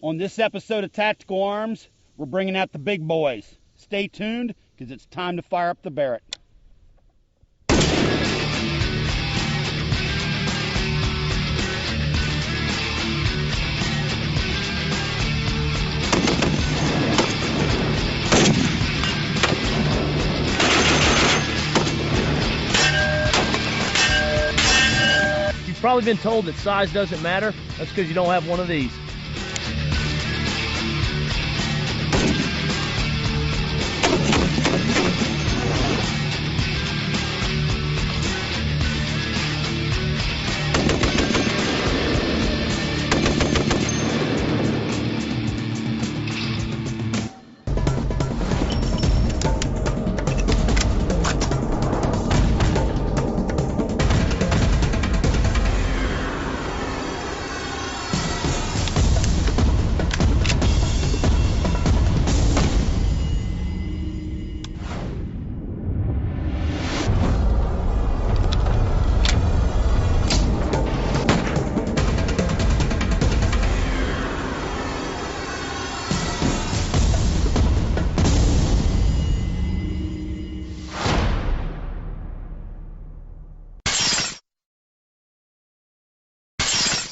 On this episode of Tactical Arms, we're bringing out the big boys. Stay tuned, because it's time to fire up the Barrett. You've probably been told that size doesn't matter. That's because you don't have one of these.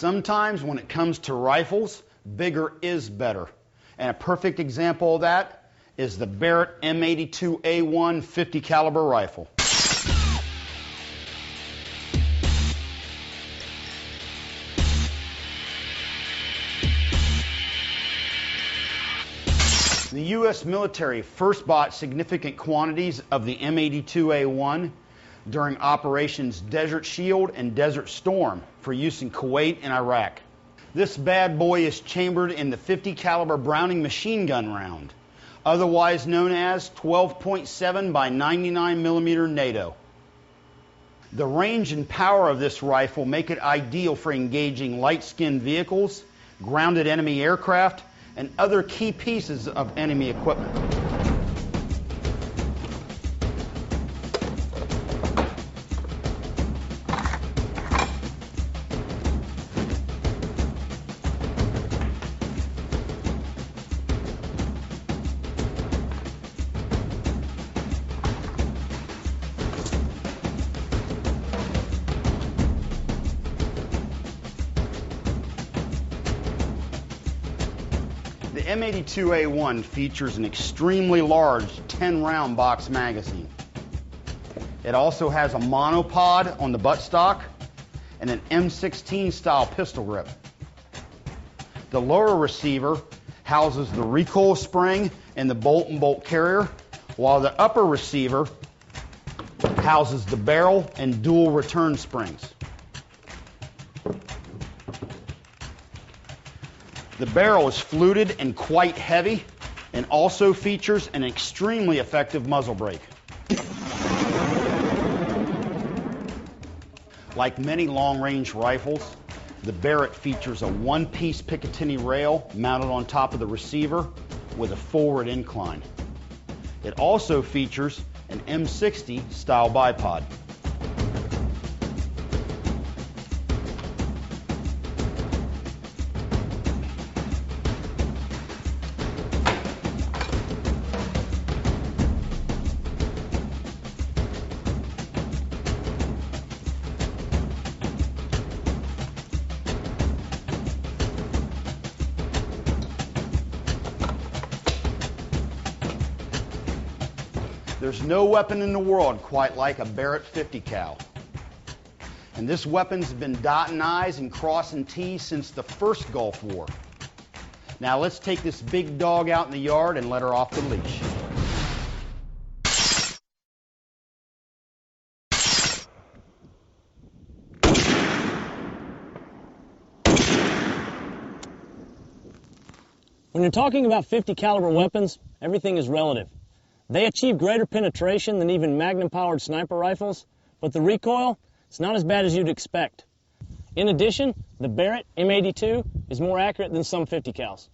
Sometimes when it comes to rifles, bigger is better. And a perfect example of that is the Barrett M82A1 50 caliber rifle. The U.S. military first bought significant quantities of the M82A1 during Operations Desert Shield and Desert Storm for use in Kuwait and Iraq. This bad boy is chambered in the 50 caliber Browning machine gun round, otherwise known as 12.7 by 99 millimeter NATO. The range and power of this rifle make it ideal for engaging light-skinned vehicles, grounded enemy aircraft, and other key pieces of enemy equipment. The M82A1 features an extremely large 10-round box magazine. It also has a monopod on the buttstock and an M16 style pistol grip. The lower receiver houses the recoil spring and the bolt carrier, while the upper receiver houses the barrel and dual return springs. The barrel is fluted and quite heavy, and also features an extremely effective muzzle brake. Like many long-range rifles, the Barrett features a one-piece Picatinny rail mounted on top of the receiver with a forward incline. It also features an M60 style bipod. There's no weapon in the world quite like a Barrett 50 cal. And this weapon's been dotting I's and crossing T's since the first Gulf War. Now let's take this big dog out in the yard and let her off the leash. When you're talking about 50 caliber weapons, everything is relative. They achieve greater penetration than even Magnum-powered sniper rifles, but the recoil, it's not as bad as you'd expect. In addition, the Barrett M82 is more accurate than some 50 cals.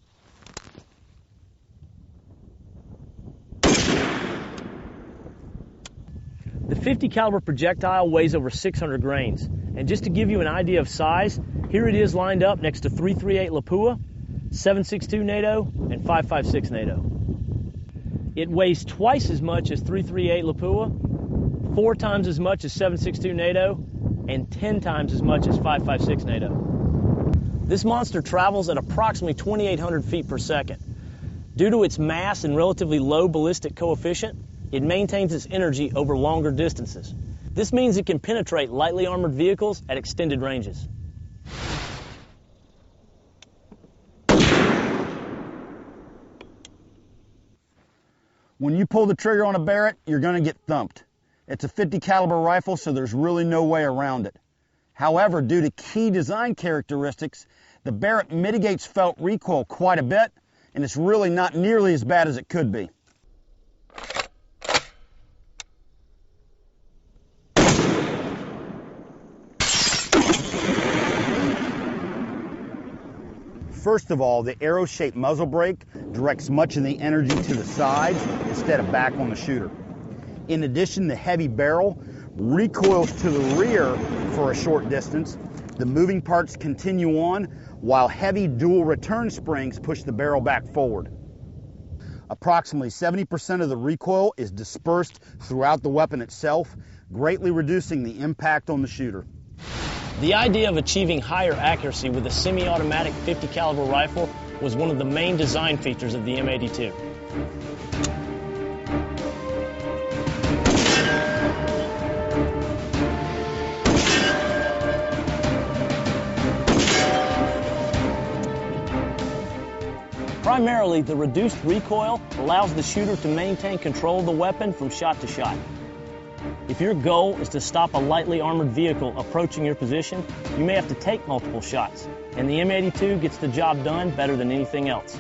The 50 caliber projectile weighs over 600 grains. And just to give you an idea of size, here it is lined up next to .338 Lapua, 7.62 NATO, and 5.56 NATO. It weighs twice as much as 338 Lapua, 4 times as much as 7.62 NATO, and 10 times as much as 5.56 NATO. This monster travels at approximately 2,800 feet per second. Due to its mass and relatively low ballistic coefficient, it maintains its energy over longer distances. This means it can penetrate lightly armored vehicles at extended ranges. When you pull the trigger on a Barrett, you're going to get thumped. It's a 50 caliber rifle, so there's really no way around it. However, due to key design characteristics, the Barrett mitigates felt recoil quite a bit, and it's really not nearly as bad as it could be. First of all, the arrow-shaped muzzle brake directs much of the energy to the sides instead of back on the shooter. In addition, the heavy barrel recoils to the rear for a short distance. The moving parts continue on, while heavy dual return springs push the barrel back forward. Approximately 70% of the recoil is dispersed throughout the weapon itself, greatly reducing the impact on the shooter. The idea of achieving higher accuracy with a semi-automatic 50 caliber rifle was one of the main design features of the M82. Primarily, the reduced recoil allows the shooter to maintain control of the weapon from shot to shot. If your goal is to stop a lightly armored vehicle approaching your position, you may have to take multiple shots, and the M82 gets the job done better than anything else.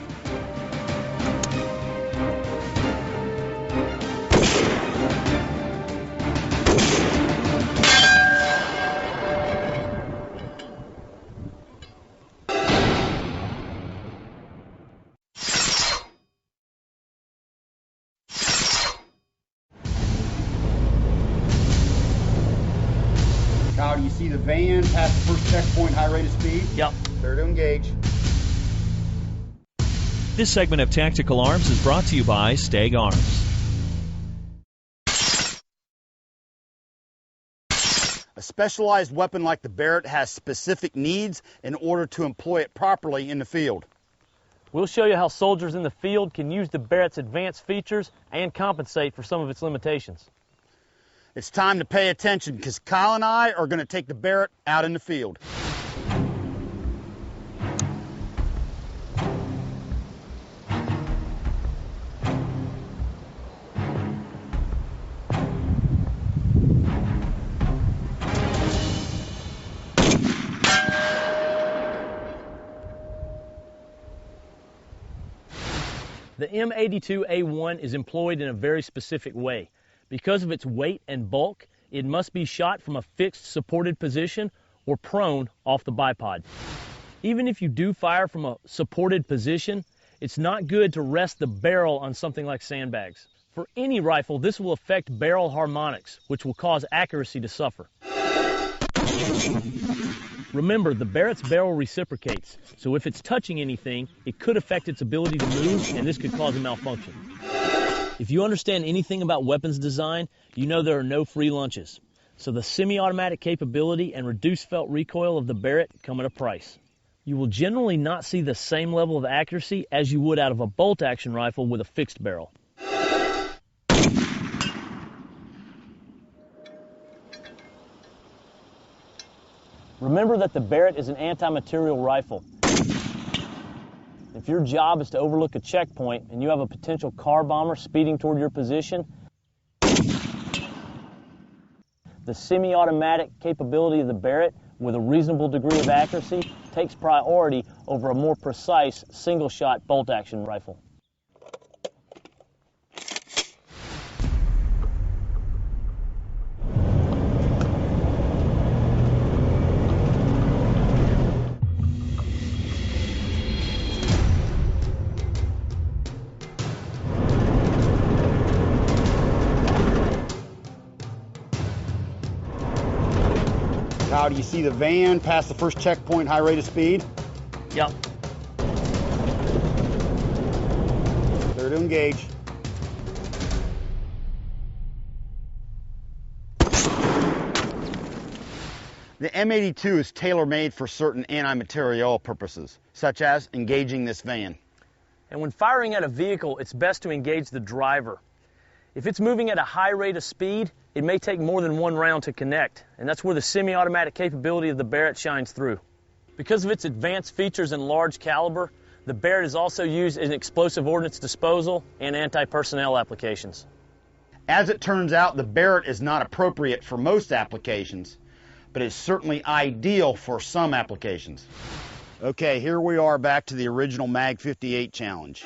Kyle, do you see the van past the first checkpoint, high rate of speed? Yep. Clear to engage. This segment of Tactical Arms is brought to you by Stag Arms. A specialized weapon like the Barrett has specific needs in order to employ it properly in the field. We'll show you how soldiers in the field can use the Barrett's advanced features and compensate for some of its limitations. It's time to pay attention because Kyle and I are going to take the Barrett out in the field. The M82A1 is employed in a very specific way. Because of its weight and bulk, it must be shot from a fixed supported position or prone off the bipod. Even if you do fire from a supported position, it's not good to rest the barrel on something like sandbags. For any rifle, this will affect barrel harmonics, which will cause accuracy to suffer. Remember, the Barrett's barrel reciprocates, so if it's touching anything, it could affect its ability to move, and this could cause a malfunction. If you understand anything about weapons design, you know there are no free lunches. So the semi-automatic capability and reduced felt recoil of the Barrett come at a price. You will generally not see the same level of accuracy as you would out of a bolt-action rifle with a fixed barrel. Remember that the Barrett is an anti-material rifle. If your job is to overlook a checkpoint and you have a potential car bomber speeding toward your position, the semi-automatic capability of the Barrett with a reasonable degree of accuracy takes priority over a more precise single-shot bolt-action rifle. How do you see the van past the first checkpoint, high rate of speed? Yep. Clear to engage. The M82 is tailor-made for certain anti-materiel purposes, such as engaging this van. And when firing at a vehicle, it's best to engage the driver. If it's moving at a high rate of speed, it may take more than one round to connect, and that's where the semi-automatic capability of the Barrett shines through. Because of its advanced features and large caliber, the Barrett is also used in explosive ordnance disposal and anti-personnel applications. As it turns out, the Barrett is not appropriate for most applications, but is certainly ideal for some applications. Okay, here we are back to the original Mag 58 challenge.